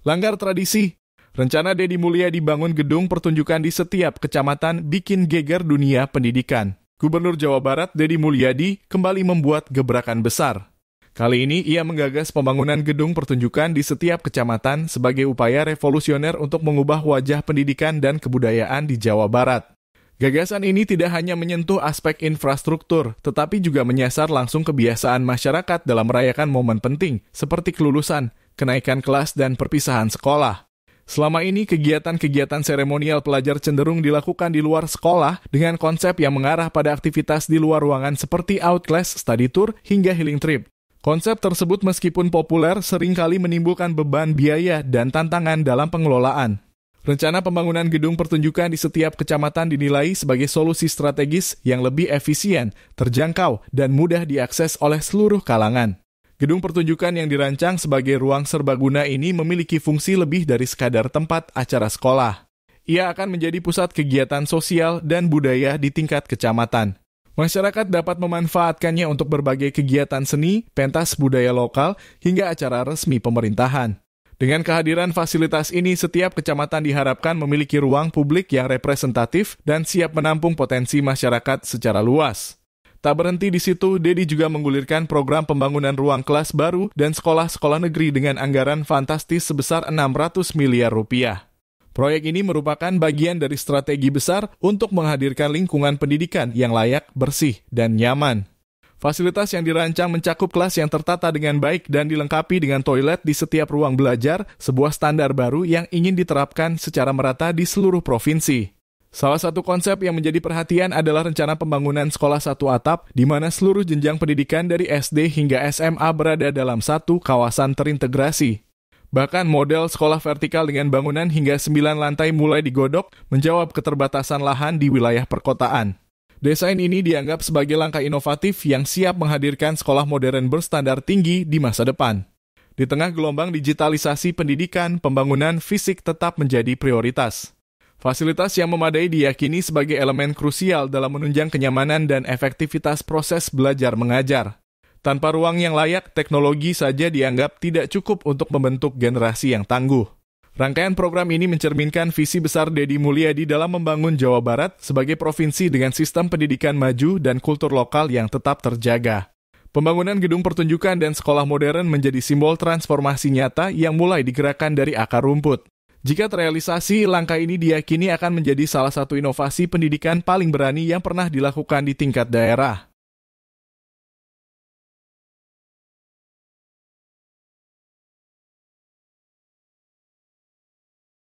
Langgar tradisi. Rencana Deddy Mulyadi bangun gedung pertunjukan di setiap kecamatan bikin geger dunia pendidikan. Gubernur Jawa Barat Deddy Mulyadi kembali membuat gebrakan besar. Kali ini ia menggagas pembangunan gedung pertunjukan di setiap kecamatan sebagai upaya revolusioner untuk mengubah wajah pendidikan dan kebudayaan di Jawa Barat. Gagasan ini tidak hanya menyentuh aspek infrastruktur, tetapi juga menyasar langsung kebiasaan masyarakat dalam merayakan momen penting, seperti kelulusan, kenaikan kelas, dan perpisahan sekolah. Selama ini, kegiatan-kegiatan seremonial pelajar cenderung dilakukan di luar sekolah dengan konsep yang mengarah pada aktivitas di luar ruangan seperti outclass, study tour, hingga healing trip. Konsep tersebut meskipun populer, seringkali menimbulkan beban biaya dan tantangan dalam pengelolaan. Rencana pembangunan gedung pertunjukan di setiap kecamatan dinilai sebagai solusi strategis yang lebih efisien, terjangkau, dan mudah diakses oleh seluruh kalangan. Gedung pertunjukan yang dirancang sebagai ruang serbaguna ini memiliki fungsi lebih dari sekadar tempat acara sekolah. Ia akan menjadi pusat kegiatan sosial dan budaya di tingkat kecamatan. Masyarakat dapat memanfaatkannya untuk berbagai kegiatan seni, pentas budaya lokal, hingga acara resmi pemerintahan. Dengan kehadiran fasilitas ini, setiap kecamatan diharapkan memiliki ruang publik yang representatif dan siap menampung potensi masyarakat secara luas. Tak berhenti di situ, Deddy juga menggulirkan program pembangunan ruang kelas baru dan sekolah-sekolah negeri dengan anggaran fantastis sebesar 600 miliar rupiah. Proyek ini merupakan bagian dari strategi besar untuk menghadirkan lingkungan pendidikan yang layak, bersih, dan nyaman. Fasilitas yang dirancang mencakup kelas yang tertata dengan baik dan dilengkapi dengan toilet di setiap ruang belajar, sebuah standar baru yang ingin diterapkan secara merata di seluruh provinsi. Salah satu konsep yang menjadi perhatian adalah rencana pembangunan sekolah satu atap, di mana seluruh jenjang pendidikan dari SD hingga SMA berada dalam satu kawasan terintegrasi. Bahkan model sekolah vertikal dengan bangunan hingga 9 lantai mulai digodok, menjawab keterbatasan lahan di wilayah perkotaan. Desain ini dianggap sebagai langkah inovatif yang siap menghadirkan sekolah modern berstandar tinggi di masa depan. Di tengah gelombang digitalisasi pendidikan, pembangunan fisik tetap menjadi prioritas. Fasilitas yang memadai diyakini sebagai elemen krusial dalam menunjang kenyamanan dan efektivitas proses belajar mengajar. Tanpa ruang yang layak, teknologi saja dianggap tidak cukup untuk membentuk generasi yang tangguh. Rangkaian program ini mencerminkan visi besar Deddy Mulyadi dalam membangun Jawa Barat sebagai provinsi dengan sistem pendidikan maju dan kultur lokal yang tetap terjaga. Pembangunan gedung pertunjukan dan sekolah modern menjadi simbol transformasi nyata yang mulai digerakkan dari akar rumput. Jika terrealisasi, langkah ini diyakini akan menjadi salah satu inovasi pendidikan paling berani yang pernah dilakukan di tingkat daerah.